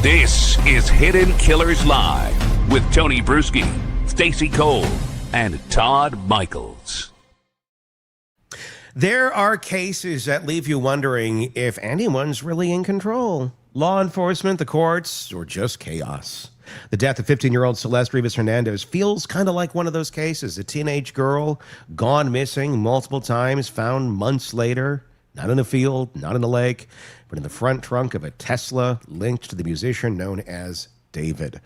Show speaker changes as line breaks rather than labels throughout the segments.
This is Hidden Killers Live with Tony Brueski, Stacey Cole, and Todd Michaels.
There are cases that leave you wondering if anyone's really in control. Law enforcement, the courts, or just chaos. The death of 15-year-old Celeste Rivas Hernandez feels kind of like one of those cases. A teenage girl gone missing multiple times, found months later, not in a field, not in a lake, but in the front trunk of a Tesla linked to the musician known as David.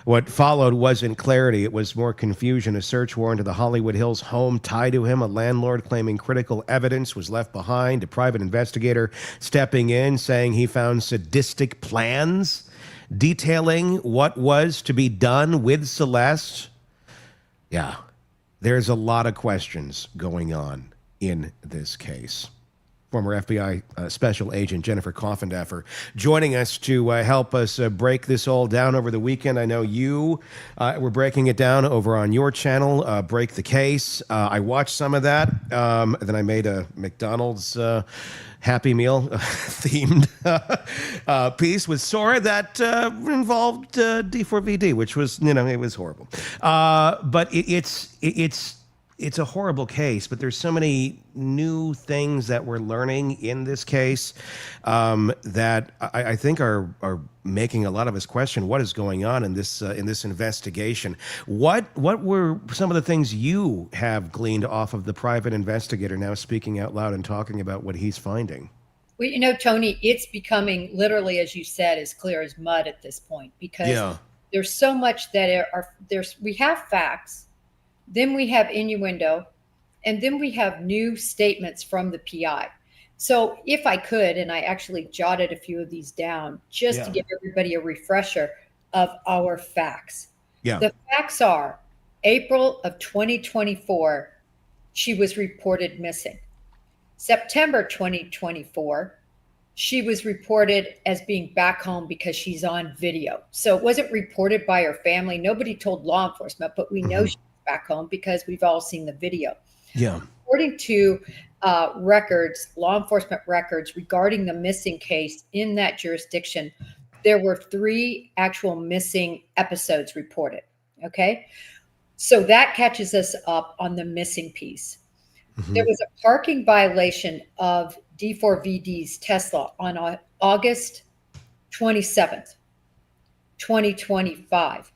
What followed wasn't clarity, it was more confusion. A search warrant to the Hollywood Hills home tied to him, a landlord claiming critical evidence was left behind, a private investigator stepping in saying he found sadistic plans detailing what was to be done with Celeste. Yeah, there's a lot of questions going on in this case. Former FBI Special Agent Jennifer Coffindaffer joining us to help us break this all down over the weekend. I know you were breaking it down over on your channel, Break the Case. I watched some of that. Then I made a McDonald's Happy Meal themed piece with Sora that involved D4vd, which was, it was horrible. But it's a horrible case, but there's so many new things that we're learning in this case that I think are making a lot of us question what is going on in this investigation. What were some of the things you have gleaned off of the private investigator now speaking out loud and talking about what he's finding?
Well, Tony, it's becoming literally, as you said, as clear as mud at this point, because there's so much that we have facts. Then we have innuendo, and then we have new statements from the PI. So if I could, and I actually jotted a few of these down just to give everybody a refresher of our facts. Yeah. The facts are April of 2024, she was reported missing. September 2024, she was reported as being back home because she's on video. So it wasn't reported by her family. Nobody told law enforcement, but we know she's back home because we've all seen the video. Yeah. According to records, law enforcement records regarding the missing case in that jurisdiction, there were 3 actual missing episodes reported. Okay. So that catches us up on the missing piece. There was a parking violation of D4vd's Tesla on August 27th, 2025.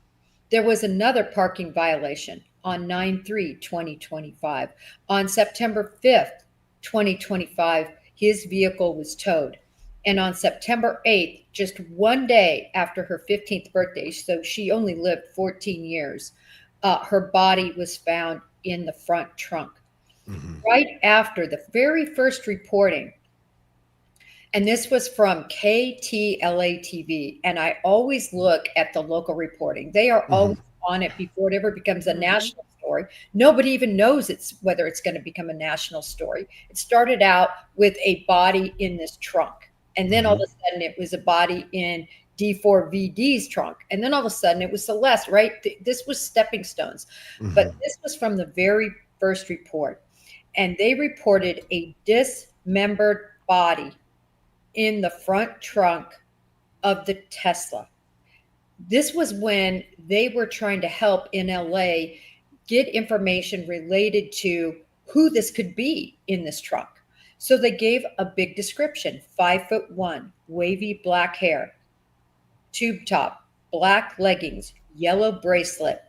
There was another parking violation on 9/3/2025. On September 5th, 2025, his vehicle was towed. And on September 8th, just one day after her 15th birthday, so she only lived 14 years, her body was found in the front trunk. Right after the very first reporting, and this was from KTLA TV, and I always look at the local reporting. They are always on it before it ever becomes a national story. Nobody even knows whether it's going to become a national story. It started out with a body in this trunk, and then all of a sudden it was a body in D4vd's trunk, and then all of a sudden it was Celeste, right? This was stepping stones. But this was from the very first report, and they reported a dismembered body in the front trunk of the Tesla. This was when they were trying to help in LA get information related to who this could be in this trunk. So they gave a big description: 5'1", wavy black hair, tube top, black leggings, yellow bracelet,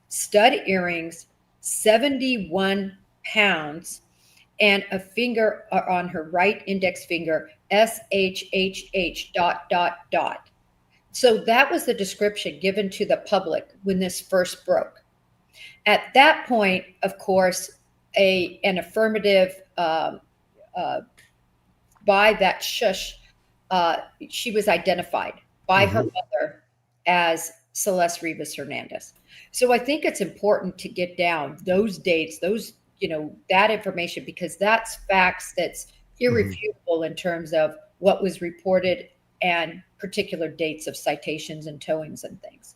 stud earrings, 71 pounds, and a finger on her right index finger, SHHH ... So that was the description given to the public when this first broke. At that point, of course, an affirmative by that shush, she was identified by her mother as Celeste Rivas Hernandez. So I think it's important to get down those dates, that information, because that's facts that's irrefutable in terms of what was reported and particular dates of citations and towings and things.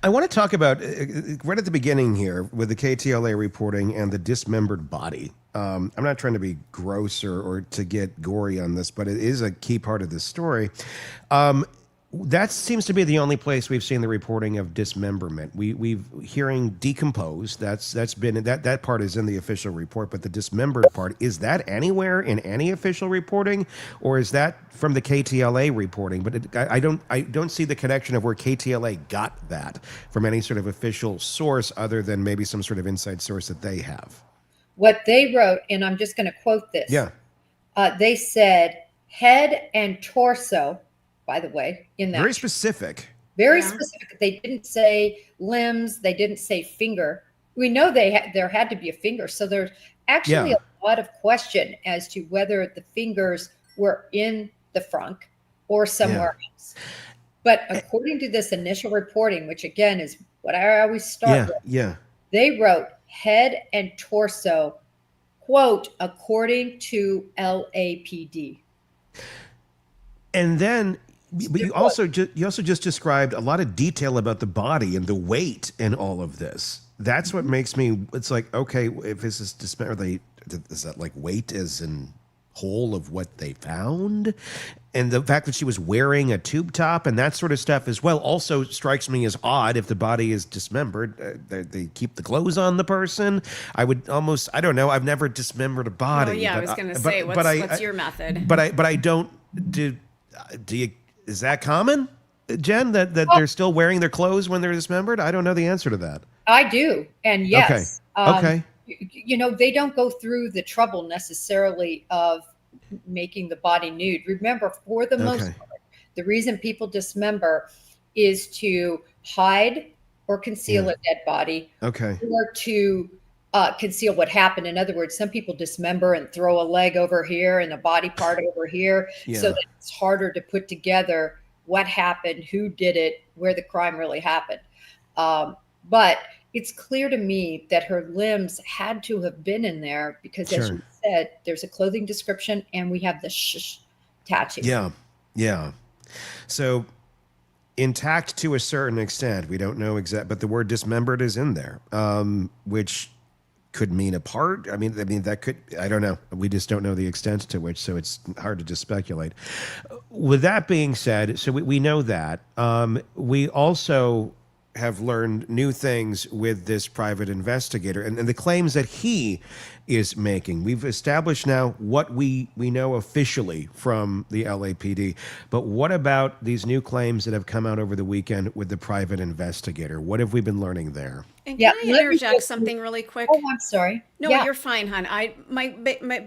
I want to talk about right at the beginning here with the KTLA reporting and the dismembered body. I'm not trying to be gross or to get gory on this, but it is a key part of this story. That seems to be the only place we've seen the reporting of dismemberment. We've hearing decomposed. That's been that part is in the official report, but the dismembered part, is that anywhere in any official reporting, or is that from the KTLA reporting? But I don't see the connection of where KTLA got that from any sort of official source other than maybe some sort of inside source that they have.
What they wrote, and I'm just going to quote this.
Yeah.
They said head and torso, by the way, in that.
Very specific.
Very specific. They didn't say limbs. They didn't say finger. We know there had to be a finger. So there's actually a lot of question as to whether the fingers were in the front or somewhere else. But according to this initial reporting, which again is what I always start with, they wrote head and torso, quote, according to LAPD.
And then, but you also just described a lot of detail about the body and the weight and all of this. That's what makes me. It's like, okay, if this is is that like weight as in whole of what they found, and the fact that she was wearing a tube top and that sort of stuff as well also strikes me as odd. If the body is dismembered, they keep the clothes on the person. I would almost, I don't know. I've never dismembered a body.
Oh, yeah, I was going to say, what's your method?
But I don't do you. Is that common, Jen, that they're still wearing their clothes when they're dismembered? I don't know the answer to that.
I do. And yes.
Okay.
You know, they don't go through the trouble necessarily of making the body nude. Remember, for the most part, the reason people dismember is to hide or conceal a dead body.
Okay.
Or to conceal what happened. In other words, some people dismember and throw a leg over here and a body part over here, so that it's harder to put together what happened, who did it, where the crime really happened. But it's clear to me that her limbs had to have been in there because, as you said, there's a clothing description and we have the tattoo.
Yeah. So intact to a certain extent. We don't know exact, but the word dismembered is in there, which could mean a part. I mean, that could, I don't know. We just don't know the extent to which, so it's hard to just speculate. With that being said, so we know that. We also have learned new things with this private investigator and the claims that he is making. We've established now what we know officially from the LAPD, but what about these new claims that have come out over the weekend with the private investigator? What have we been learning there?
And can I interject something really quick?
Oh, I'm sorry.
No, you're fine, hon. My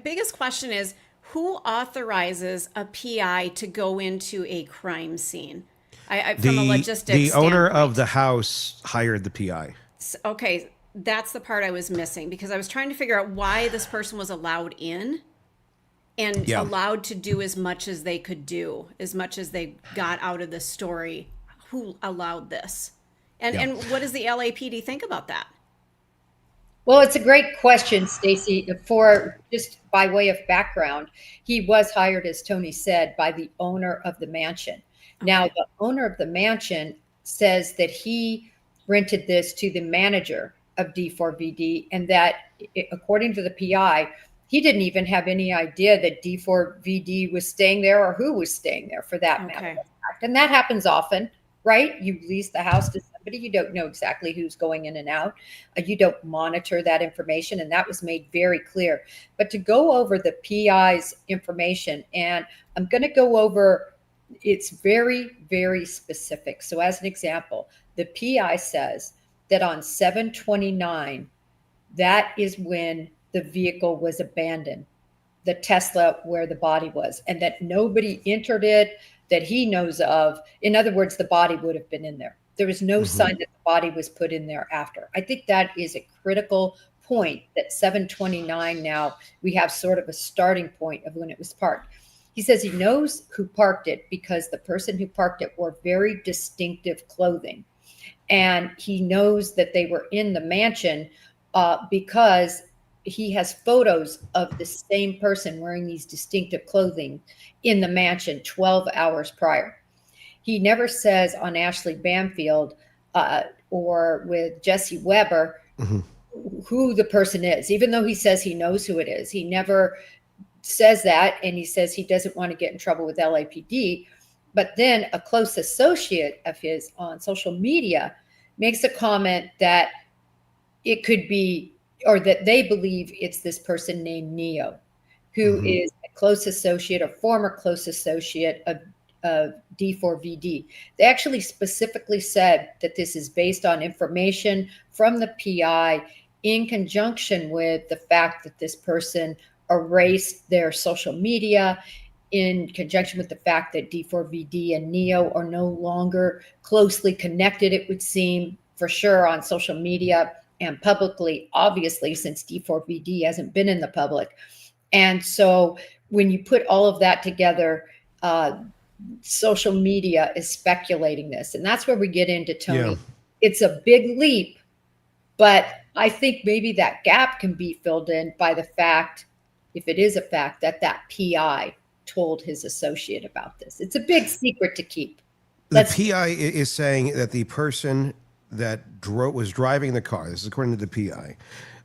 biggest question is, who authorizes a PI to go into a crime scene? From a logistics
the owner
standpoint.
of the house hired the PI.
Okay, that's the part I was missing, because I was trying to figure out why this person was allowed in and allowed to do as much as they could do, as much as they got out of the story. Who allowed this? And what does the LAPD think about that?
Well, it's a great question, Stacy. For just by way of background, he was hired, as Tony said, by the owner of the mansion. Now, the owner of the mansion says that he rented this to the manager of D4vd, and that, according to the PI, he didn't even have any idea that D4vd was staying there or who was staying there, for that matter. And that happens often, right? You lease the house to somebody, you don't know exactly who's going in and out. You don't monitor that information, and that was made very clear. But to go over the PI's information, and I'm going to go over, it's very, very specific. So as an example, the PI says that on 7/29, that is when the vehicle was abandoned, the Tesla where the body was, and that nobody entered it that he knows of. In other words, the body would have been in there. There was no sign that the body was put in there after. I think that is a critical point, that 7/29 now, we have sort of a starting point of when it was parked. He says he knows who parked it because the person who parked it wore very distinctive clothing. And he knows that they were in the mansion because he has photos of the same person wearing these distinctive clothing in the mansion 12 hours prior. He never says on Ashley Bamfield or with Jesse Weber who the person is, even though he says he knows who it is. He never says that, and he says he doesn't want to get in trouble with LAPD. But then a close associate of his on social media makes a comment that it could be, or that they believe it's this person named Neo, who is a close associate, a former close associate of D4vd. They actually specifically said that this is based on information from the PI in conjunction with the fact that this person erased their social media, in conjunction with the fact that D4vd and Neo are no longer closely connected, it would seem, for sure, on social media and publicly, obviously, since D4vd hasn't been in the public. And so when you put all of that together, social media is speculating this. And that's where we get into, Tony. Yeah. It's a big leap, but I think maybe that gap can be filled in by the fact, if it is a fact, that PI told his associate about this. It's a big secret to keep.
The PI is saying that the person that was driving the car, this is according to the PI,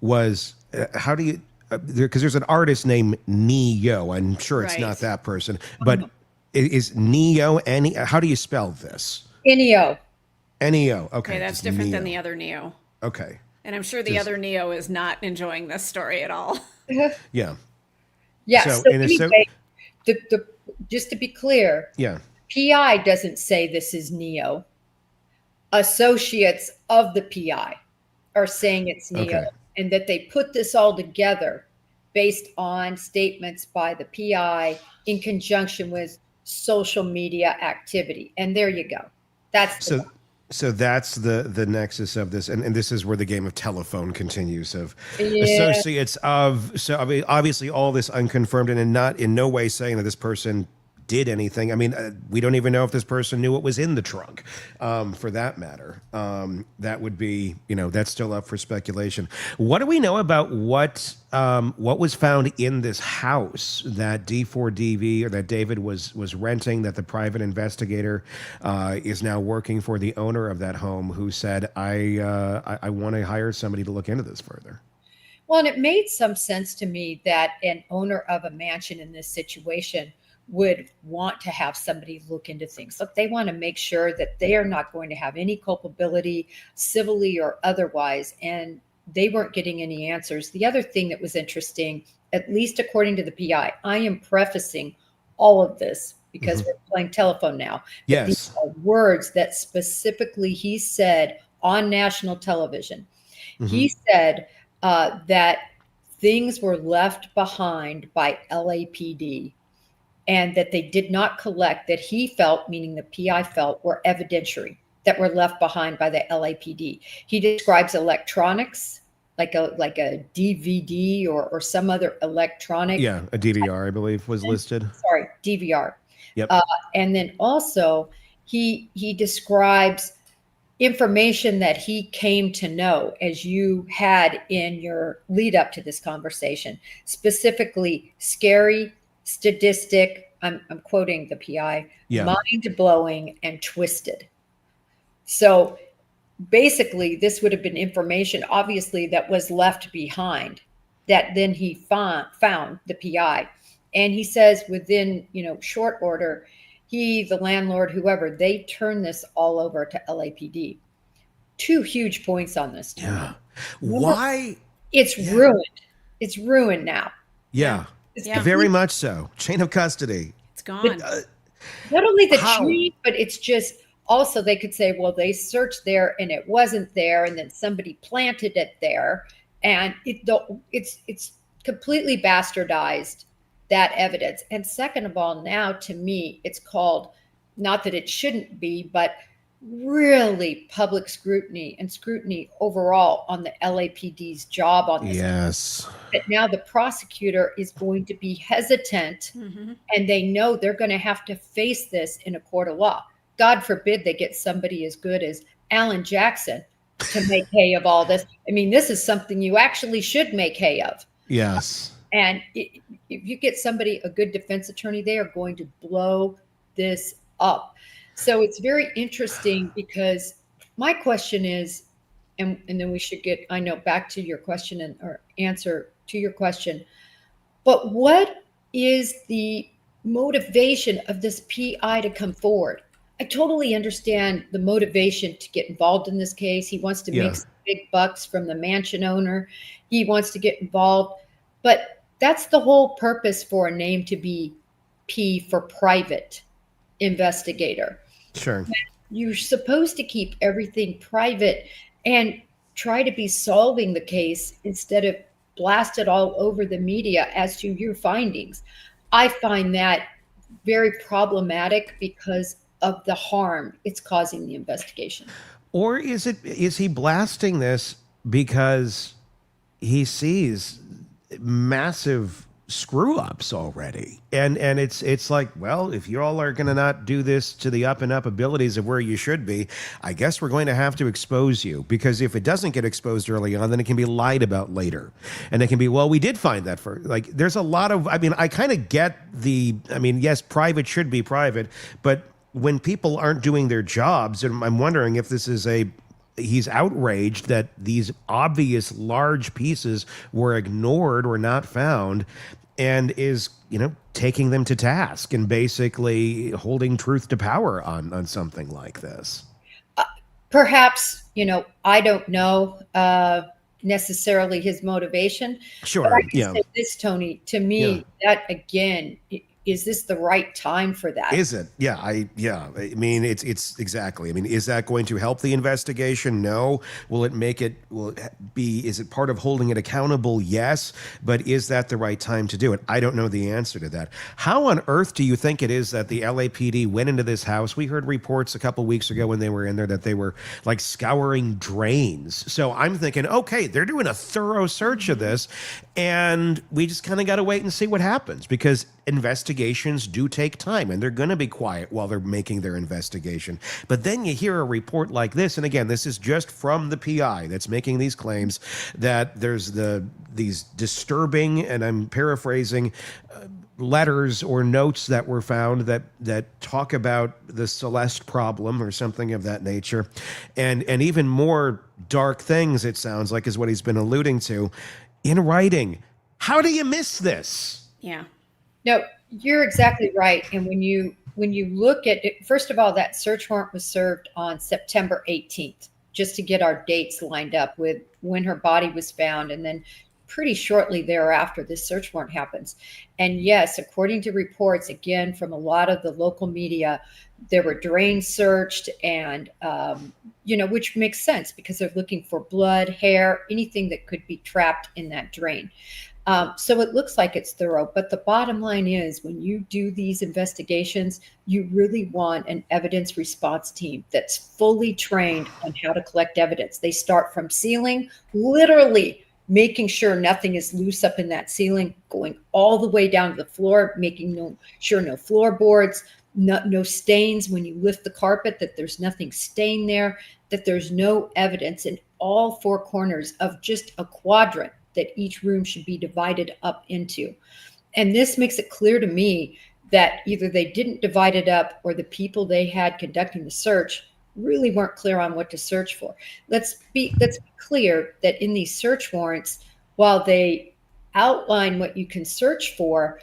was, how do you, because there's an artist named Neo. I'm sure it's not that person, but is Neo any, how do you spell this?
Neo.
Neo.
Okay, that's different than the other Neo.
Okay.
And I'm sure the other Neo is not enjoying this story at all.
Yeah.
Yeah. So anyway, just to be clear, PI doesn't say this is Neo. Associates of the PI are saying it's Neo, and that they put this all together based on statements by the PI in conjunction with social media activity. And there you go. That's
so that's the nexus of this, and this is where the game of telephone continues, of associates of. So I mean, obviously all this unconfirmed, and not in no way saying that this person did anything. I mean, we don't even know if this person knew what was in the trunk, for that matter. That would be, that's still up for speculation. What do we know about what was found in this house that D4DV, or that David was renting, that the private investigator is now working for the owner of that home, who said, I want to hire somebody to look into this further?
Well, and it made some sense to me that an owner of a mansion in this situation would want to have somebody look into things. Look, they want to make sure that they are not going to have any culpability, civilly or otherwise, and they weren't getting any answers. The other thing that was interesting, at least according to the PI, I am prefacing all of this because we're playing telephone now.
Yes.
These are words that specifically he said on national television. He said that things were left behind by LAPD, and that they did not collect, that he felt, meaning the PI felt, were evidentiary, that were left behind by the LAPD. He describes electronics, like a DVD or some other electronic.
Yeah, a DVR, I believe, was listed.
Sorry, DVR.
Yep.
And then also he describes information that he came to know, as you had in your lead up to this conversation, specifically scary, sadistic, I'm quoting the PI, mind-blowing and twisted. So basically, this would have been information, obviously, that was left behind, that then he found the PI. And he says within, short order, he, the landlord, whoever, they turned this all over to LAPD. Two huge points on this.
Yeah. Why?
It's ruined. It's ruined now.
Yeah. Very much so. Chain of custody.
It's gone.
Not only the chain, but it's just also, they could say, well, they searched there and it wasn't there, and then somebody planted it there, and it's completely bastardized, that evidence. And second of all, now to me, it's called, not that it shouldn't be, but really public scrutiny and scrutiny overall on the LAPD's job on this.
Yes.
That now the prosecutor is going to be hesitant, and they know they're going to have to face this in a court of law. God forbid they get somebody as good as Alan Jackson to make hay of all this. I mean, this is something you actually should make hay of.
Yes.
And if you get somebody, a good defense attorney, they are going to blow this up. So it's very interesting, because my question is, and then we should get, I know, back to your question or answer to your question, but what is the motivation of this PI to come forward. I totally understand the motivation to get involved in this case. He wants to make some big bucks from the mansion owner. He wants to get involved, but that's the whole purpose for a name to be P for private investigator.
Sure.
You're supposed to keep everything private and try to be solving the case instead of blast it all over the media as to your findings. I find that very problematic because of the harm it's causing the investigation.
Or is he blasting this because he sees massive screw ups already, and it's like, well, if you all are going to not do this to the up and up abilities of where you should be, I guess we're going to have to expose you, because if it doesn't get exposed early on, then it can be lied about later, and it can be, well, we did find that. For like, there's a lot of, I mean, I kind of get yes, private should be private, but when people aren't doing their jobs, and I'm wondering if this is he's outraged that these obvious large pieces were ignored or not found, and is, taking them to task and basically holding truth to power on something like this.
Perhaps, I don't know necessarily his motivation.
Sure.
But I can say this, Tony, to me, that again, is this the right time for that?
Is it? Yeah. I mean, it's exactly. I mean, is that going to help the investigation? No. Will it is it part of holding it accountable? Yes. But is that the right time to do it? I don't know the answer to that. How on earth do you think it is that the LAPD went into this house? We heard reports a couple weeks ago when they were in there that they were like scouring drains. So I'm thinking, okay, they're doing a thorough search of this, and we just kind of got to wait and see what happens, because investigations do take time, and they're going to be quiet while they're making their investigation. But then you hear a report like this, and again, this is just from the PI that's making these claims, that there's these disturbing, and I'm paraphrasing, letters or notes that were found that talk about the Celeste problem or something of that nature, and even more dark things, it sounds like, is what he's been alluding to, in writing. How do you miss this?
Yeah.
No, you're exactly right. And when you look at it, first of all, that search warrant was served on September 18th, just to get our dates lined up with when her body was found. And then pretty shortly thereafter, this search warrant happens. And yes, according to reports, again, from a lot of the local media, there were drains searched, and, which makes sense because they're looking for blood, hair, anything that could be trapped in that drain. So it looks like it's thorough, but the bottom line is, when you do these investigations, you really want an evidence response team that's fully trained on how to collect evidence. They start from ceiling, literally making sure nothing is loose up in that ceiling, going all the way down to the floor, making sure no floorboards, no stains when you lift the carpet, that there's nothing stained there, that there's no evidence in all four corners of just a quadrant that each room should be divided up into. And this makes it clear to me that either they didn't divide it up, or the people they had conducting the search really weren't clear on what to search for. Let's be clear that in these search warrants, while they outline what you can search for,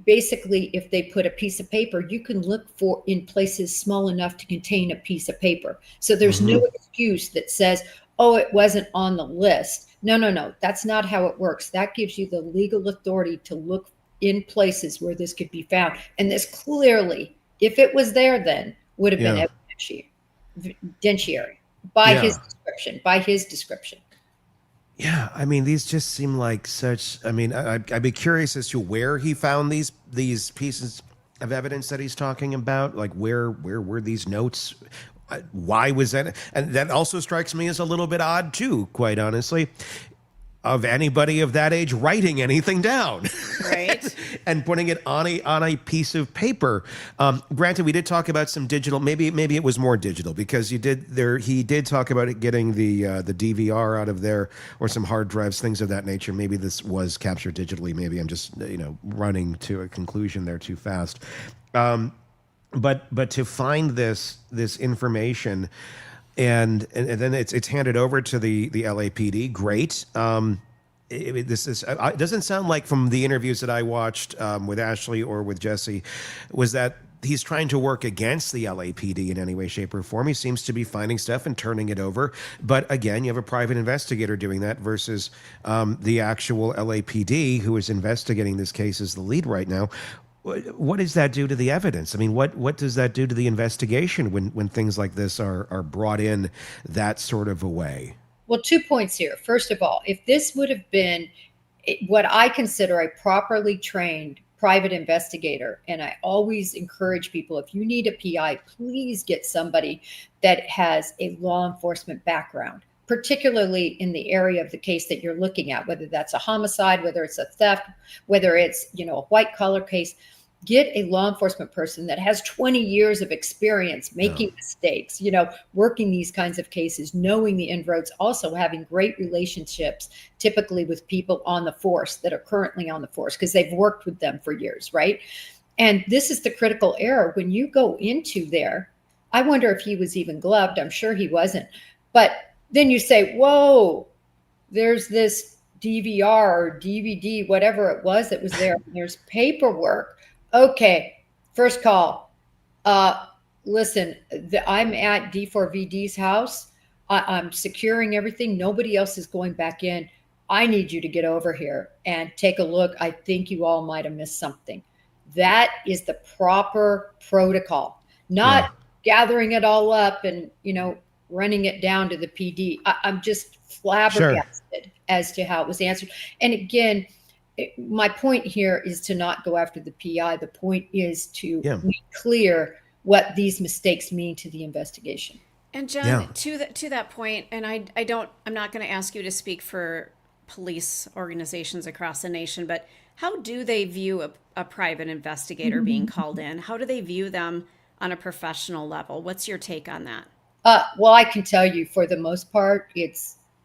basically, if they put a piece of paper, you can look for in places small enough to contain a piece of paper. So there's no excuse that says, oh, it wasn't on the list. No. That's not how it works. That gives you the legal authority to look in places where this could be found. And this clearly, if it was there then, would have been evidentiary by his description.
Yeah, I mean, these just seem like such, I mean, I'd be curious as to where he found these pieces of evidence that he's talking about. Like, where were these notes? Why was that? And that also strikes me as a little bit odd too, quite honestly, of anybody of that age writing anything down,
right?
And putting it on a piece of paper. Granted, we did talk about some digital. Maybe it was more digital, because he did talk about it, getting the DVR out of there, or some hard drives, things of that nature. Maybe this was captured digitally. Maybe I'm just running to a conclusion there too fast. But to find this information, and then it's handed over to the LAPD. Great. it doesn't sound like from the interviews that I watched with Ashley or with Jesse, was that he's trying to work against the LAPD in any way, shape, or form. He seems to be finding stuff and turning it over. But again, you have a private investigator doing that versus the actual LAPD who is investigating this case as the lead right now. What does that do to the evidence? I mean, what does that do to the investigation when things like this are brought in that sort of a way?
Well, 2 points here. First of all, if this would have been what I consider a properly trained private investigator, and I always encourage people, if you need a PI, please get somebody that has a law enforcement background, particularly in the area of the case that you're looking at, whether that's a homicide, whether it's a theft, whether it's, a white collar case. Get a law enforcement person that has 20 years of experience making mistakes, working these kinds of cases, knowing the inroads, also having great relationships, typically with people on the force that are currently on the force because they've worked with them for years, right? And this is the critical error. When you go into there, I wonder if he was even gloved. I'm sure he wasn't. But then you say, whoa, there's this DVR or DVD, whatever it was that was there. And there's paperwork. Okay, first call. Listen, I'm at D4vd's house. I'm securing everything. Nobody else is going back in. I need you to get over here and take a look. I think you all might have missed something. That is the proper protocol, not gathering it all up and, running it down to the PD. I'm just flabbergasted as to how it was answered. And again, my point here is to not go after the PI. The point is to make clear what these mistakes mean to the investigation.
And John, to that point, and I'm not going to ask you to speak for police organizations across the nation, but how do they view a private investigator being called in? How do they view them on a professional level? What's your take on that?
Well, I can tell you for the most part,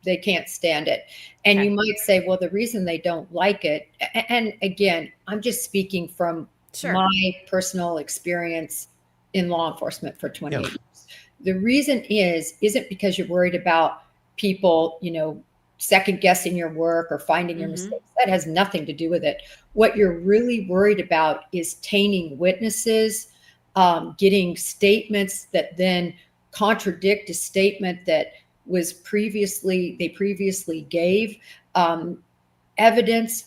they can't stand it. And you might say, well, the reason they don't like it, and again, I'm just speaking from my personal experience in law enforcement for 28 years. The reason isn't because you're worried about people, second guessing your work or finding your mistakes. That has nothing to do with it. What you're really worried about is tainting witnesses, getting statements that then contradict a statement that was previously gave, evidence,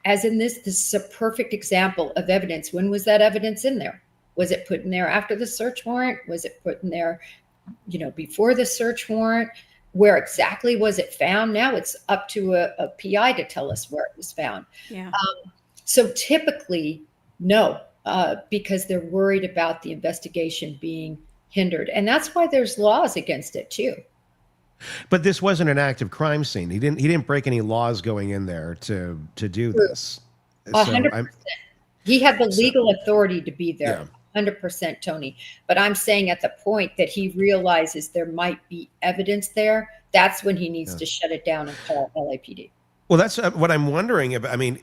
as in this is a perfect example of evidence. When was that evidence in there? Was it put in there after the search warrant? Was it put in there, before the search warrant? Where exactly was it found? Now it's up to a PI to tell us where it was found. Yeah. So typically, no, because they're worried about the investigation being hindered. And that's why there's laws against it too.
But this wasn't an active crime scene. He didn't break any laws going in there to do this.
100%. He had the legal authority to be there. 100%, Tony. But I'm saying at the point that he realizes there might be evidence there, that's when he needs to shut it down and call LAPD.
Well, that's what I'm wondering about. I mean,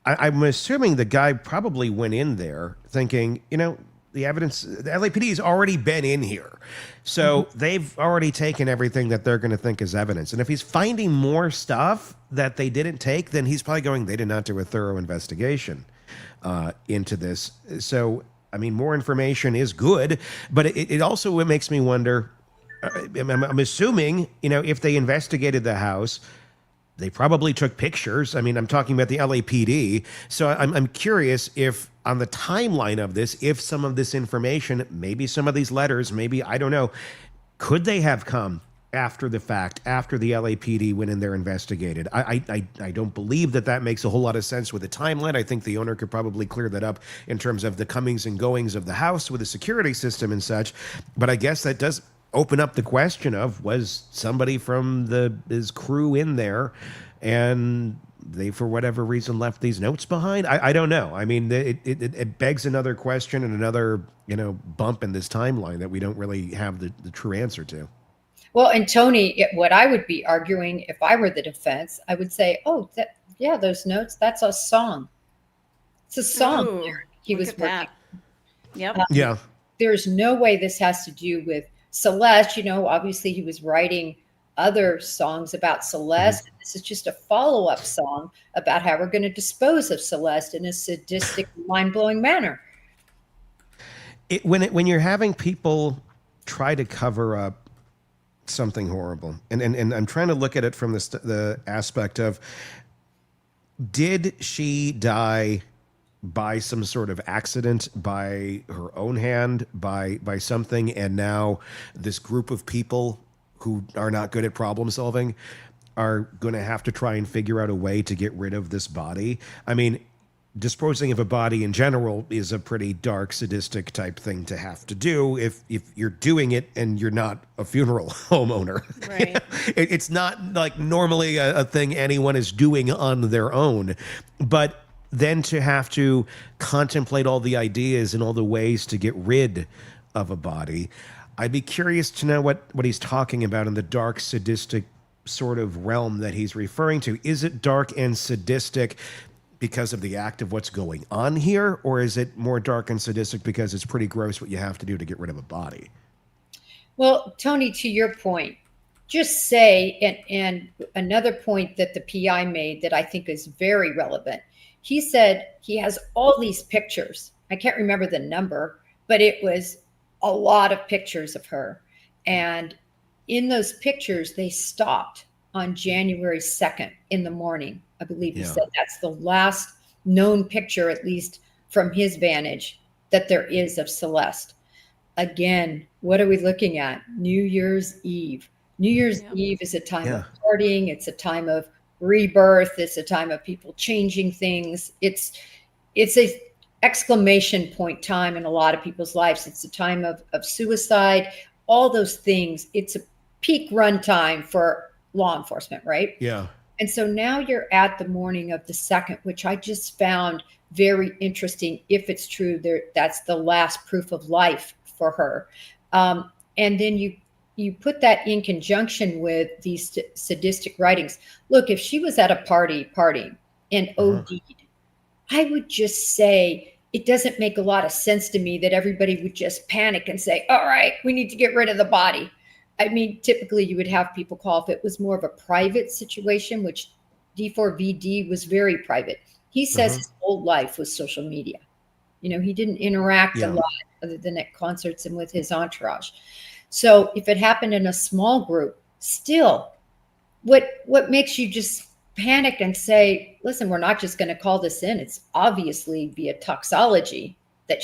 I'm assuming the guy probably went in there thinking, the evidence, the LAPD has already been in here. So they've already taken everything that they're going to think is evidence. And if he's finding more stuff that they didn't take, then he's probably going, they did not do a thorough investigation into this. So, I mean, more information is good, but it also makes me wonder, I'm assuming, if they investigated the house, they probably took pictures. I mean, I'm talking about the LAPD. So I'm curious if on the timeline of this, if some of this information, maybe some of these letters, maybe, I don't know, could they have come after the fact, after the LAPD went in there investigated? I don't believe that makes a whole lot of sense with the timeline. I think the owner could probably clear that up in terms of the comings and goings of the house with the security system and such. But I guess that does open up the question of, was somebody from his crew in there and they, for whatever reason, left these notes behind? I don't know. I mean, it begs another question and another, bump in this timeline that we don't really have the true answer to.
Well, and Tony, what I would be arguing if I were the defense, I would say, those notes, that's a song. It's a song.
Ooh,
he was working.
That. Yep.
There's no way this has to do with Celeste. Obviously he was writing other songs about Celeste. Mm-hmm. This is just a follow-up song about how we're going to dispose of Celeste in a sadistic, mind-blowing manner.
When you're having people try to cover up something horrible, and I'm trying to look at it from the aspect of, did she die by some sort of accident, by her own hand, by something, and now this group of people who are not good at problem solving are going to have to try and figure out a way to get rid of this body? I mean, disposing of a body in general is a pretty dark, sadistic type thing to have to do if you're doing it and you're not a funeral homeowner.
Right.
It's not like normally a thing anyone is doing on their own. But then to have to contemplate all the ideas and all the ways to get rid of a body, I'd be curious to know what he's talking about in the dark, sadistic sort of realm that he's referring to. Is it dark and sadistic because of the act of what's going on here, or is it more dark and sadistic because it's pretty gross what you have to do to get rid of a body?
Well, Tony, to your point, just say, and another point that the PI made that I think is very relevant. He said he has all these pictures. I can't remember the number, but it was a lot of pictures of her. And in those pictures, they stopped on January 2nd in the morning. I believe he said that's the last known picture, at least from his vantage, that there is of Celeste. Again, what are we looking at? New Year's Eve. New Year's Eve is a time of partying. It's a time of rebirth. It's a time of people changing things. It's a exclamation point time in a lot of people's lives. It's a time of suicide, all those things. It's a peak run time for law enforcement, right?
Yeah.
And so now you're at the morning of the 2nd, which I just found very interesting. If it's true, that's the last proof of life for her. And then you put that in conjunction with these sadistic writings. Look, if she was at a partying and OD'd, I would just say it doesn't make a lot of sense to me that everybody would just panic and say, all right, we need to get rid of the body. I mean, typically you would have people call if it was more of a private situation, which D4vd was very private. He says his whole life was social media. You know, he didn't interact a lot other than at concerts and with his entourage. So if it happened in a small group, still, what makes you just panic and say, listen, we're not just going to call this in. It's obviously via toxology that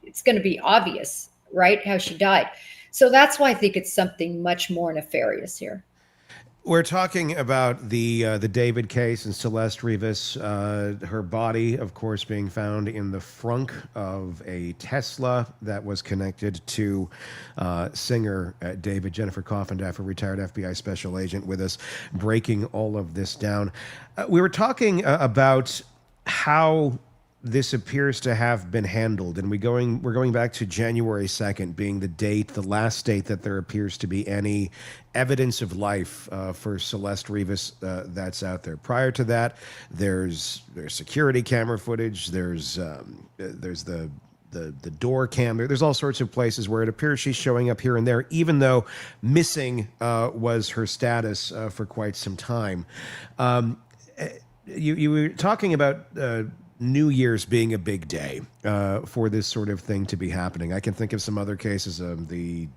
it's going to be obvious, right, how she died. So that's why I think it's something much more nefarious here.
We're talking about the David case and Celeste Rivas, her body, of course, being found in the frunk of a Tesla that was connected to singer David. Jennifer Coffindaffer, retired FBI special agent, with us, breaking all of this down. We were talking about how this appears to have been handled, and we're going back to January 2nd being the last date that there appears to be any evidence of life for Celeste Rivas that's out there. Prior to that, there's security camera footage, there's the door cam. There's all sorts of places where it appears she's showing up here and there, even though missing was her status for quite some time. You were talking about New Year's being a big day for this sort of thing to be happening. I can think of some other cases. The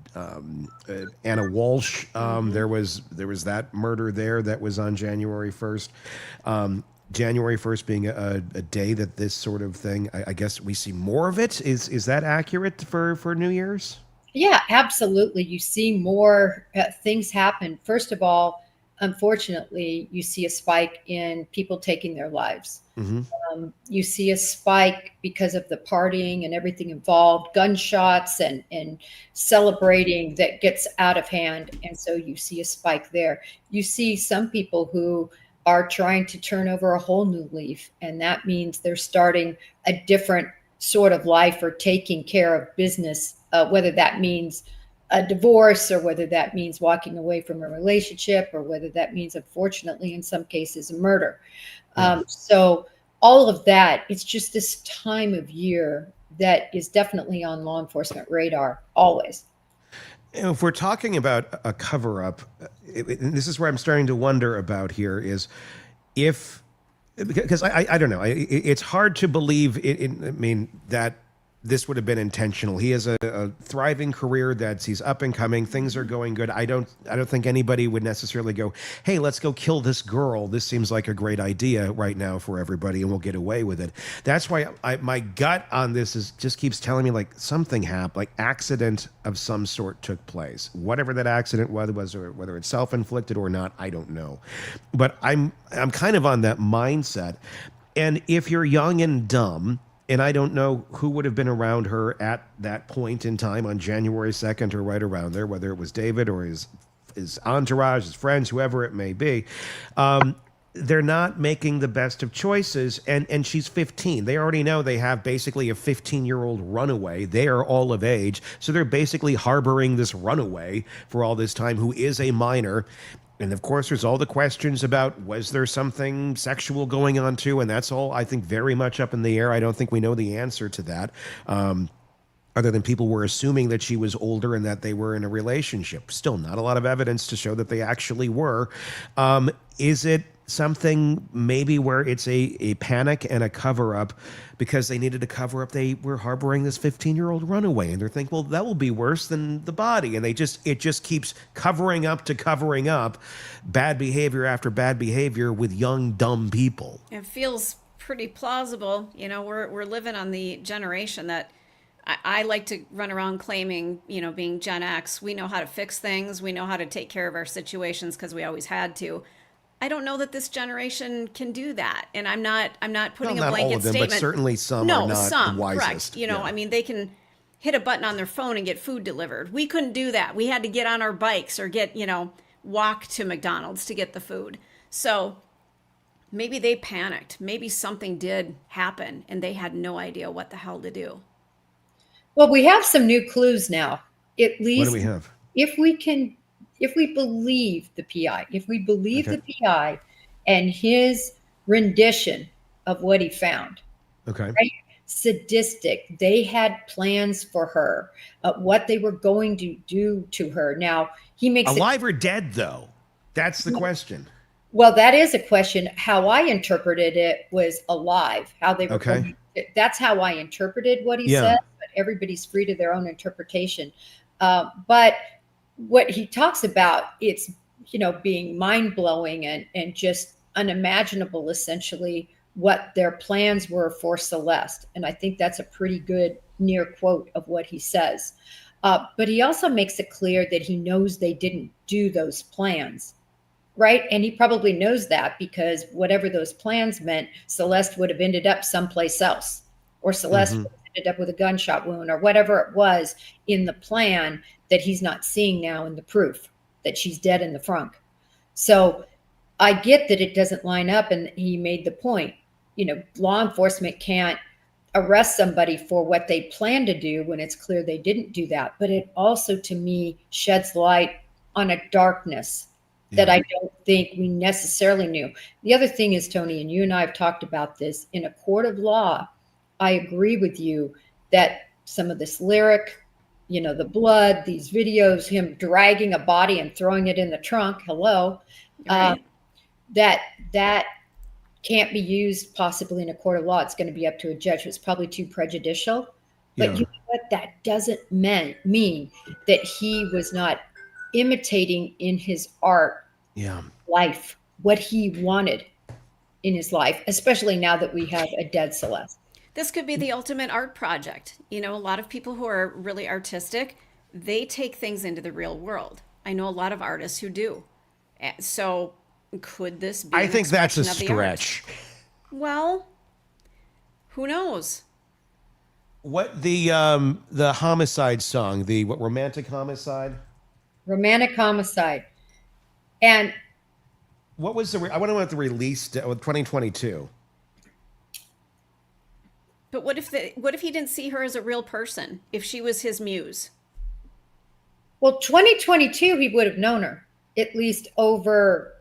Anna Walsh. There was that murder there that was on January 1st. January 1st being a day that this sort of thing, I guess we see more of it. Is that accurate for New Year's?
Yeah, absolutely. You see more things happen. First of all, unfortunately, you see a spike in people taking their lives. You see a spike because of the partying and everything involved, gunshots and celebrating that gets out of hand. And so you see a spike there. You see some people who are trying to turn over a whole new leaf. And that means they're starting a different sort of life or taking care of business, whether that means a divorce or whether that means walking away from a relationship or whether that means, unfortunately, in some cases, a murder. So all of that, it's just this time of year that is definitely on law enforcement radar always.
If we're talking about a cover up, this is where I'm starting to wonder about here is if, because I don't know, it's hard to believe I mean, that this would have been intentional. He has a thriving career he's up and coming. Things are going good. I don't think anybody would necessarily go, hey, let's go kill this girl. This seems like a great idea right now for everybody, and we'll get away with it. That's why my gut on this just keeps telling me like something happened, like accident of some sort took place. Whatever that accident was, or whether it's self-inflicted or not, I don't know. But I'm kind of on that mindset. And if you're young and dumb, and I don't know who would have been around her at that point in time on January 2nd or right around there, whether it was David or his entourage, his friends, whoever it may be. They're not making the best of choices. And she's 15. They already know they have basically a 15-year-old runaway. They are all of age. So they're basically harboring this runaway for all this time who is a minor. And of course, there's all the questions about, was there something sexual going on too? And that's all, I think, very much up in the air. I don't think we know the answer to that. Other than people were assuming that she was older and that they were in a relationship. Still not a lot of evidence to show that they actually were. Is it something maybe where it's a panic and a cover-up because they needed to cover up they were harboring this 15-year-old runaway, and they're thinking, well, that will be worse than the body, and it just keeps covering up bad behavior after bad behavior with young, dumb people.
It feels pretty plausible. You know, we're living on the generation that I like to run around claiming, you know, being Gen X, we know how to fix things, we know how to take care of our situations because we always had to. I don't know that this generation can do that, and I'm not putting a blanket
all of them,
statement.
But certainly some are not
some,
the wisest.
correct. You know, I mean, they can hit a button on their phone and get food delivered. We couldn't do that. We had to get on our bikes or walk to McDonald's to get the food. So maybe they panicked. Maybe something did happen, and they had no idea what the hell to do.
Well, we have some new clues now. At least,
what do we have?
If we believe the PI, the PI and his rendition of what he found.
Okay.
Right? Sadistic. They had plans for her, what they were going to do to her. Now, he makes
alive or dead, though? That's the question.
Well, that is a question. How I interpreted it was alive. How they were going to, that's how I interpreted what he said. But everybody's free to their own interpretation. But what he talks about, it's, being mind-blowing and just unimaginable, essentially, what their plans were for Celeste. And I think that's a pretty good near quote of what he says. But he also makes it clear that he knows they didn't do those plans, right? And he probably knows that because whatever those plans meant, Celeste would have ended up someplace else, or Celeste would have ended up with a gunshot wound, or whatever it was in the plan that he's not seeing now in the proof that she's dead in the frunk. So I get that it doesn't line up, and he made the point, law enforcement can't arrest somebody for what they plan to do when it's clear they didn't do that. But it also, to me, sheds light on a darkness that I don't think we necessarily knew. The other thing is, Tony, and you and I have talked about this, in a court of law, I agree with you that some of this lyric, the blood, these videos, him dragging a body and throwing it in the trunk, that can't be used possibly in a court of law. It's going to be up to a judge. It's probably too prejudicial. But you know what? That doesn't mean that he was not imitating in his art life what he wanted in his life, especially now that we have a dead Celeste.
This could be the ultimate art project. A lot of people who are really artistic, they take things into the real world. I know a lot of artists who do. So could this be?
I think that's a stretch.
Well, who knows?
What the homicide song, romantic homicide?
Romantic homicide. And
what was I want to know what the release 2022.
But what if he didn't see her as a real person? If she was his muse?
Well, 2022, he would have known her, at least over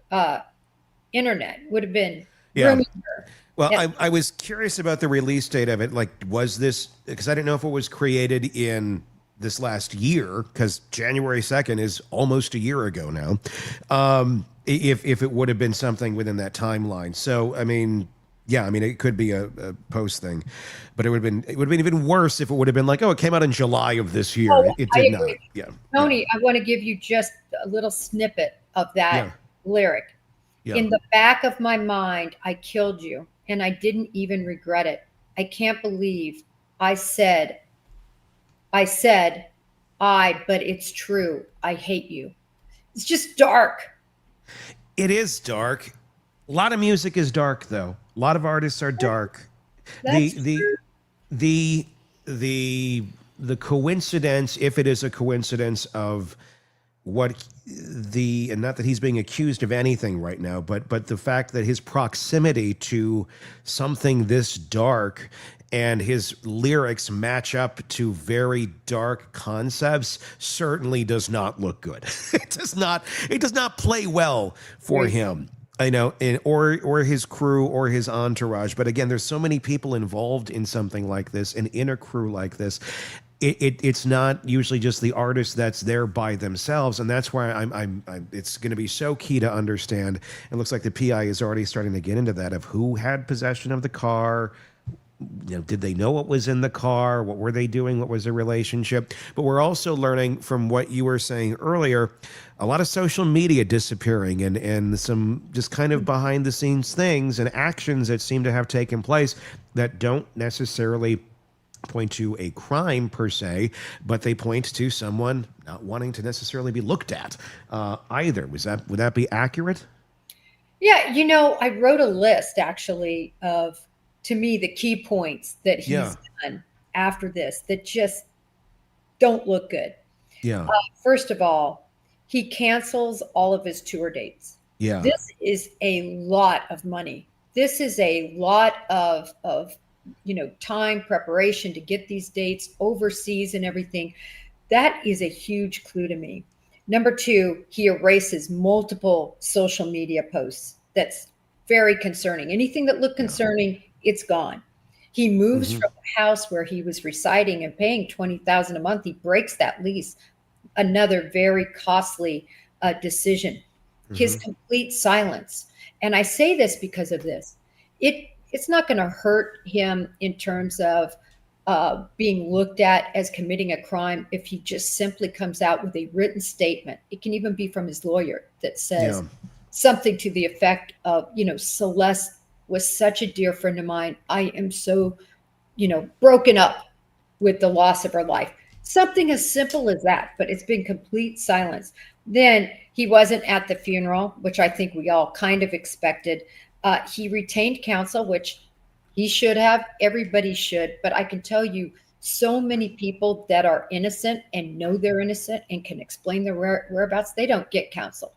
internet. Would have been grooming her.
Well, I was curious about the release date of it. Like, was this, because I didn't know if it was created in this last year, because January 2nd is almost a year ago now, if it would have been something within that timeline. So, I mean, yeah, I mean, it could be a post thing, but it would have been even worse if it would have been like, oh, it came out in July of this year.
Oh,
it
I
did
agree.
not. Yeah.
Tony, I want to give you just a little snippet of that lyric.
Yeah.
In the back of my mind, I killed you, and I didn't even regret it. I can't believe I said, but it's true. I hate you. It's just dark.
It is dark. A lot of music is dark, though. A lot of artists are dark.
That's
the coincidence, if it is a coincidence, of what and not that he's being accused of anything right now, but the fact that his proximity to something this dark and his lyrics match up to very dark concepts certainly does not look good. It does not play well for him. I know, or his crew or his entourage. But again, there's so many people involved in something like this and in a crew like this. It's not usually just the artist that's there by themselves, and that's why it's going to be so key to understand. It looks like the PI is already starting to get into that of who had possession of the car. You know, did they know what was in the car? What were they doing? What was their relationship? But we're also learning from what you were saying earlier, a lot of social media disappearing and some just kind of behind the scenes things and actions that seem to have taken place that don't necessarily point to a crime per se, but they point to someone not wanting to necessarily be looked at either. Would that be accurate?
Yeah, you know, I wrote a list actually of, to me, the key points that he's done after this that just don't look good.
Yeah.
First of all, he cancels all of his tour dates.
Yeah.
This is a lot of money. This is a lot of time preparation to get these dates overseas and everything. That is a huge clue to me. Number two, he erases multiple social media posts. That's very concerning. Anything that looked concerning, it's gone. He moves from the house where he was residing and paying $20,000 a month. He breaks that lease. Another very costly decision. His complete silence. And I say this because of this. It's not going to hurt him in terms of being looked at as committing a crime if he just simply comes out with a written statement. It can even be from his lawyer that says something to the effect of, Celeste was such a dear friend of mine. I am so, broken up with the loss of her life. Something as simple as that, but it's been complete silence. Then he wasn't at the funeral, which I think we all kind of expected. He retained counsel, which he should have. Everybody should. But I can tell you, so many people that are innocent and know they're innocent and can explain their whereabouts, they don't get counsel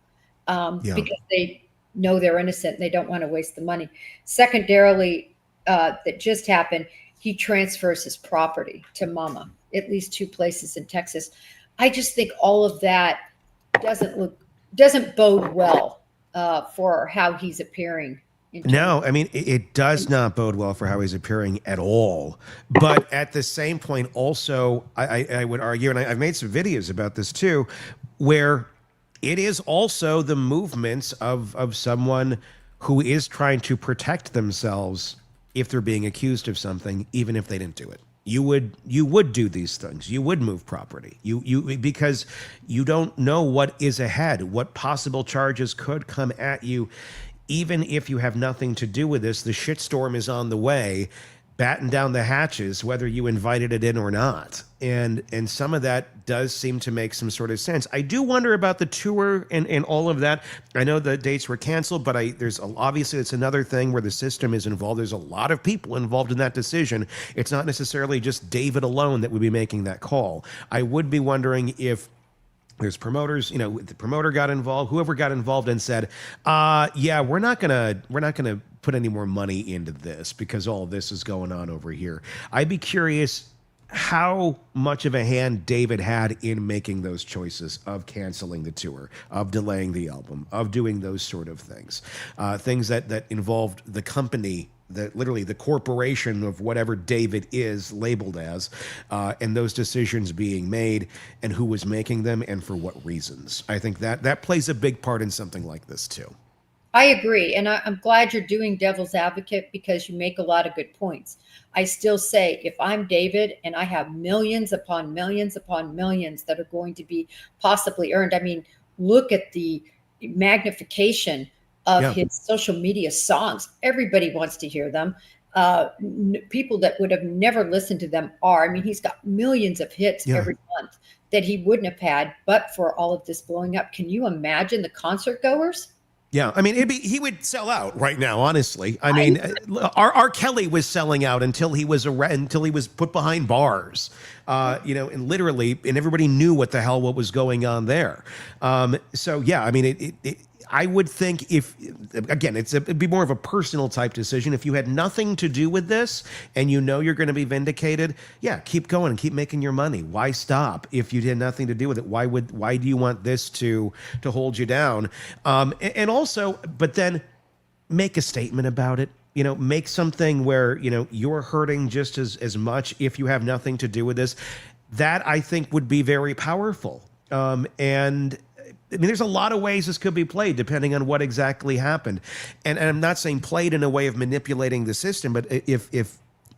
because they know they're innocent and they don't want to waste the money. Secondarily, that just happened, he transfers his property to Mama, at least 2 places in Texas. I just think all of that doesn't bode well for how he's appearing.
No, I mean, it does not bode well for how he's appearing at all. But at the same point, also, I would argue, and I've made some videos about this too, where it is also the movements of someone who is trying to protect themselves if they're being accused of something, even if they didn't do it. You would do these things. You would move property. Because you don't know what is ahead, what possible charges could come at you. Even if you have nothing to do with this, the shitstorm is on the way. Batten down the hatches, whether you invited it in or not. And some of that does seem to make some sort of sense. I do wonder about the tour and all of that. I know the dates were canceled, but obviously it's another thing where the system is involved. There's a lot of people involved in that decision. It's not necessarily just David alone that would be making that call. I would be wondering if there's promoters, the promoter got involved, whoever got involved and said, we're not gonna put any more money into this because all of this is going on over here. I'd be curious how much of a hand David had in making those choices of canceling the tour, of delaying the album, of doing those sort of things, things that involved the company literally the corporation of whatever David is labeled as, and those decisions being made, and who was making them, and for what reasons. I think that plays a big part in something like this too.
I agree. And I'm glad you're doing devil's advocate, because you make a lot of good points. I still say, if I'm David and I have millions upon millions upon millions that are going to be possibly earned, I mean, look at the magnification of his social media songs. Everybody wants to hear them. People that would have never listened to them are. I mean, he's got millions of hits every month that he wouldn't have had but for all of this blowing up. Can you imagine the concert goers?
Yeah, I mean, he would sell out right now. Honestly, I mean, R. Kelly was selling out until he was put behind bars, and literally, and everybody knew what was going on there. So yeah, I mean, I would think it'd be more of a personal type decision. If you had nothing to do with this and you know you're going to be vindicated, yeah, keep going and keep making your money. Why stop if you had nothing to do with it? Why do you want this to hold you down? And also, but then make a statement about it. Make something where, you're hurting just as much if you have nothing to do with this. That, I think, would be very powerful. And I mean, there's a lot of ways this could be played depending on what exactly happened. And I'm not saying played in a way of manipulating the system, but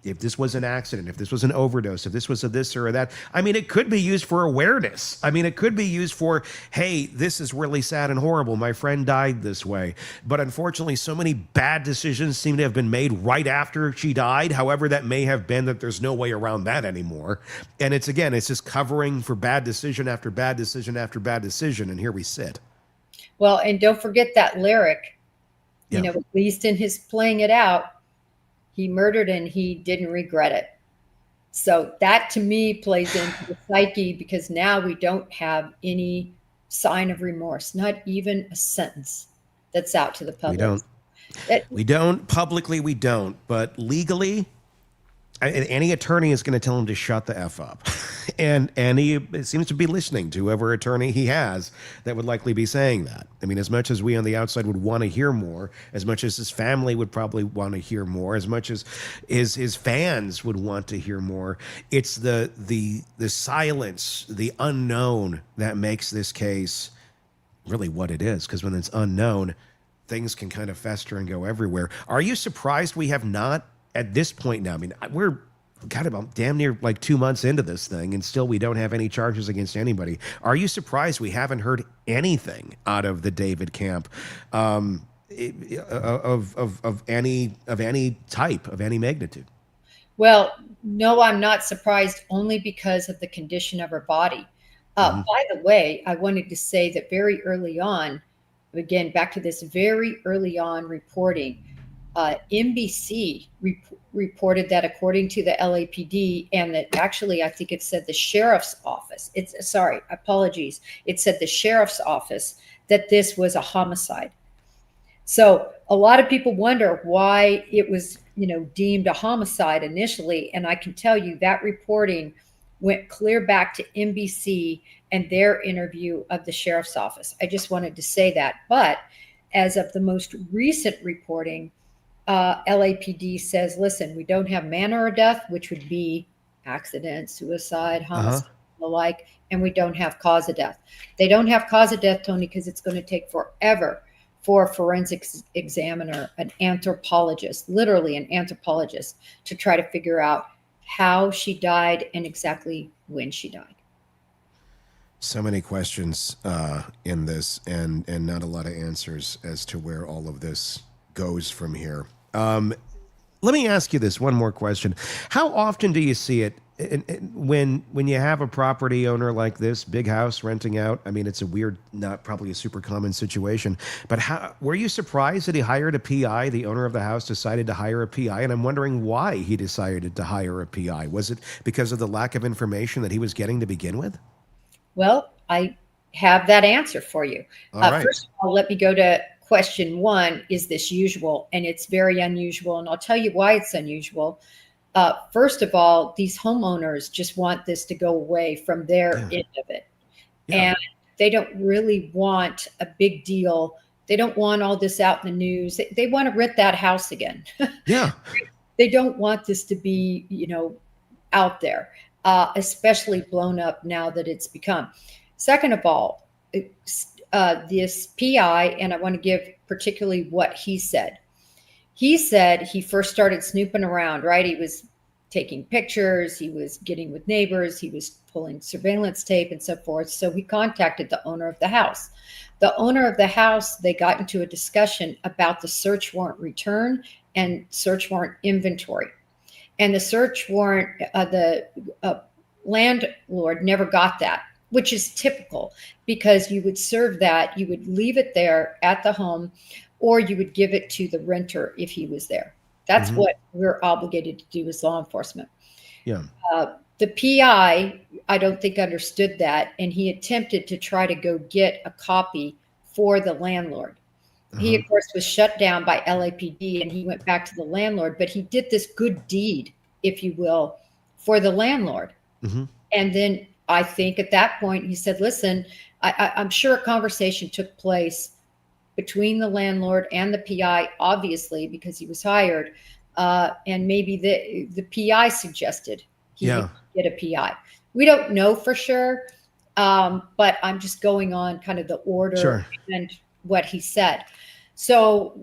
if this was an accident, if this was an overdose, if this was a this or a that, I mean, it could be used for awareness. I mean, it could be used for, hey, this is really sad and horrible. My friend died this way. But unfortunately, so many bad decisions seem to have been made right after she died. However, that may have been that there's no way around that anymore. And it's just covering for bad decision after bad decision after bad decision. And here we sit.
Well, and don't forget that lyric, at least in his playing it out, he murdered and he didn't regret it. So that to me plays into the psyche, because now we don't have any sign of remorse, not even a sentence that's out to the public. We don't publicly, but legally, any attorney is going to tell him to shut the F up. And he seems to be listening to whoever attorney he has that would likely be saying that. I mean, as much as we on the outside would want to hear more, as much as his family would probably want to hear more, as much as his fans would want to hear more, it's the silence, the unknown that makes this case really what it is. Because when it's unknown, things can kind of fester and go everywhere. Are you surprised we have not, at this point now, I mean, we're about damn near like 2 months into this thing, and still we don't have any charges against anybody. Are you surprised we haven't heard anything out of the David camp of any type, of any magnitude? Well, no, I'm not surprised, only because of the condition of her body. By the way, I wanted to say that very early on, again, back to this very early on reporting, NBC reported that according to the LAPD, and that actually, I think it said the sheriff's office. It said the sheriff's office that this was a homicide. So a lot of people wonder why it was, deemed a homicide initially. And I can tell you that reporting went clear back to NBC and their interview of the sheriff's office. I just wanted to say that. But as of the most recent reporting, LAPD says, listen, we don't have manner of death, which would be accident, suicide, homicide, the like, and we don't have cause of death. They don't have cause of death, Tony, because it's going to take forever for a forensics examiner, an anthropologist, literally an anthropologist, to try to figure out how she died and exactly when she died.
So many questions in this, and not a lot of answers as to where all of this goes from here. Let me ask you this one more question. How often do you see it when you have a property owner like this, big house renting out? I mean, it's a weird, not probably a super common situation, but were you surprised that he hired a PI? The owner of the house decided to hire a PI, and I'm wondering why he decided to hire a PI. Was it because of the lack of information that he was getting to begin with?
Well, I have that answer for you.
All right.
First of all, let me go to question one. Is this usual? And it's very unusual. And I'll tell you why it's unusual. First of all, these homeowners just want this to go away from their end of it. Yeah. And they don't really want a big deal They don't want all this out in the news. They want to rent that house again.
Yeah.
They don't want this to be, out there, especially blown up now that it's become. Second of all, this PI, and I want to give particularly what he said. He said he first started snooping around, right? He was taking pictures, he was getting with neighbors, he was pulling surveillance tape and so forth. So he contacted the owner of the house. The owner of the house, they got into a discussion about the search warrant return and search warrant inventory. And the search warrant, the landlord never got that, which is typical, because you would serve that, you would leave it there at the home, or you would give it to the renter if he was there. That's what we're obligated to do as law enforcement.
Yeah.
The PI, I don't think understood that, and he attempted to try to go get a copy for the landlord. He, of course, was shut down by LAPD, and he went back to the landlord, but he did this good deed, if you will, for the landlord. And then I think at that point he said, listen, I'm sure a conversation took place between the landlord and the PI, obviously, because he was hired. And maybe the PI suggested he would get a PI. We don't know for sure, but I'm just going on kind of the order and what he said. So,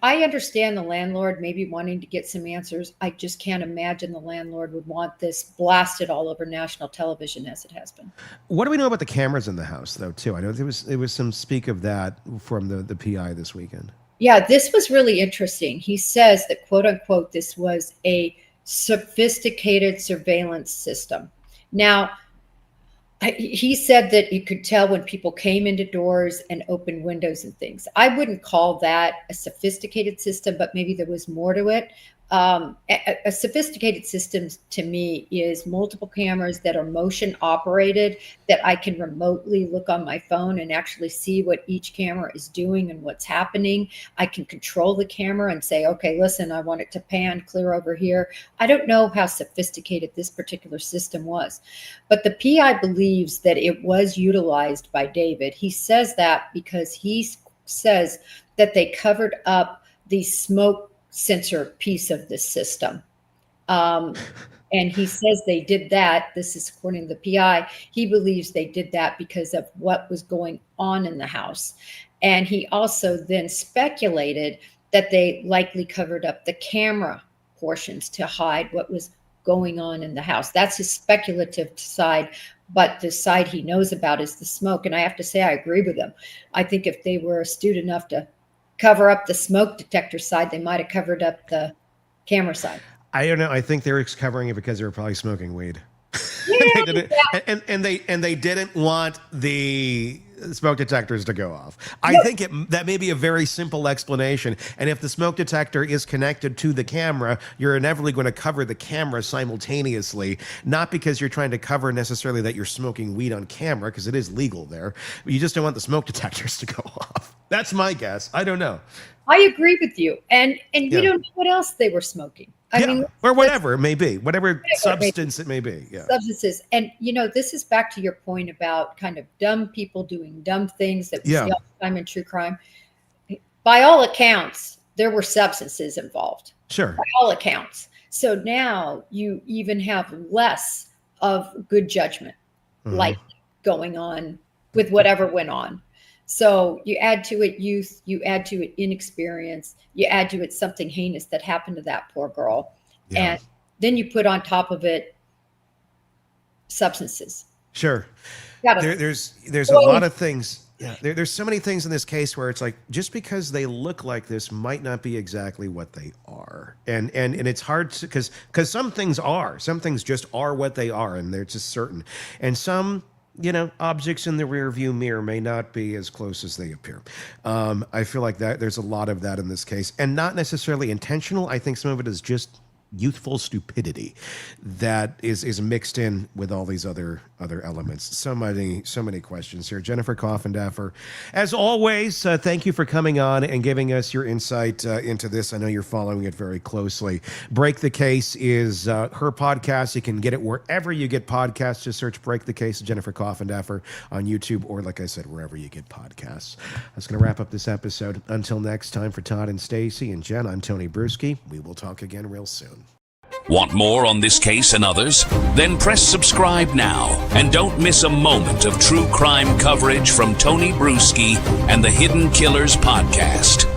I understand the landlord maybe wanting to get some answers. I just can't imagine the landlord would want this blasted all over national television as it has been.
What do we know about the cameras in the house, though, too? I know there was some speak of that from the PI this weekend.
Yeah, this was really interesting. He says that, quote unquote, this was a sophisticated surveillance system. Now, he said that you could tell when people came into doors and opened windows and things. I wouldn't call that a sophisticated system, but maybe there was more to it. A sophisticated system to me is multiple cameras that are motion operated, that I can remotely look on my phone and actually see what each camera is doing and what's happening. I can control the camera and say, okay, listen, I want it to pan clear over here. I don't know how sophisticated this particular system was, but the PI believes that it was utilized by David. He says that because he says that they covered up the smoke sensor piece of the system. And he says they did that. This is according to the PI. He believes they did that because of what was going on in the house. And he also then speculated that they likely covered up the camera portions to hide what was going on in the house. That's his speculative side. But the side he knows about is the smoke. And I have to say, I agree with him. I think if they were astute enough to cover up the smoke detector side, they might have covered up the camera side.
I don't know. I think they were covering it because they were probably smoking weed.
Yeah,
and they didn't want the smoke detectors to go off. I think that may be a very simple explanation. And if the smoke detector is connected to the camera, you're inevitably going to cover the camera simultaneously, not because you're trying to cover necessarily that you're smoking weed on camera, because it is legal there. But you just don't want the smoke detectors to go off. That's my guess. I don't know.
I agree with you. And we don't know what else they were smoking. I mean,
or whatever it may be, whatever substance it may be. Yeah.
Substances. And, this is back to your point about kind of dumb people doing dumb things that we see all the time in true crime. By all accounts, there were substances involved.
Sure.
By all accounts. So now you even have less of good judgment like going on with whatever went on. So you add to it youth, you add to it inexperience, you add to it something heinous that happened to that poor girl. Yeah. And then you put on top of it substances.
Sure. There's a lot of things. Yeah. There's so many things in this case where it's like, just because they look like this might not be exactly what they are. And it's hard to, because some things just are what they are, and they're just certain. And some, objects in the rear view mirror may not be as close as they appear. I feel like that there's a lot of that in this case, and not necessarily intentional. I think some of it is just youthful stupidity that is mixed in with all these other elements. So many questions here. Jennifer Coffindaffer, as always, thank you for coming on and giving us your insight into this. I know you're following it very closely. Break the Case is her podcast. You can get it wherever you get podcasts. Just search Break the Case, Jennifer Coffindaffer on YouTube, or like I said, wherever you get podcasts. That's going to wrap up this episode. Until next time, for Todd and Stacy and Jen, I'm Tony Brueski. We will talk again real soon.
Want more on this case and others? Then press subscribe now and don't miss a moment of true crime coverage from Tony Brueski and the Hidden Killers podcast.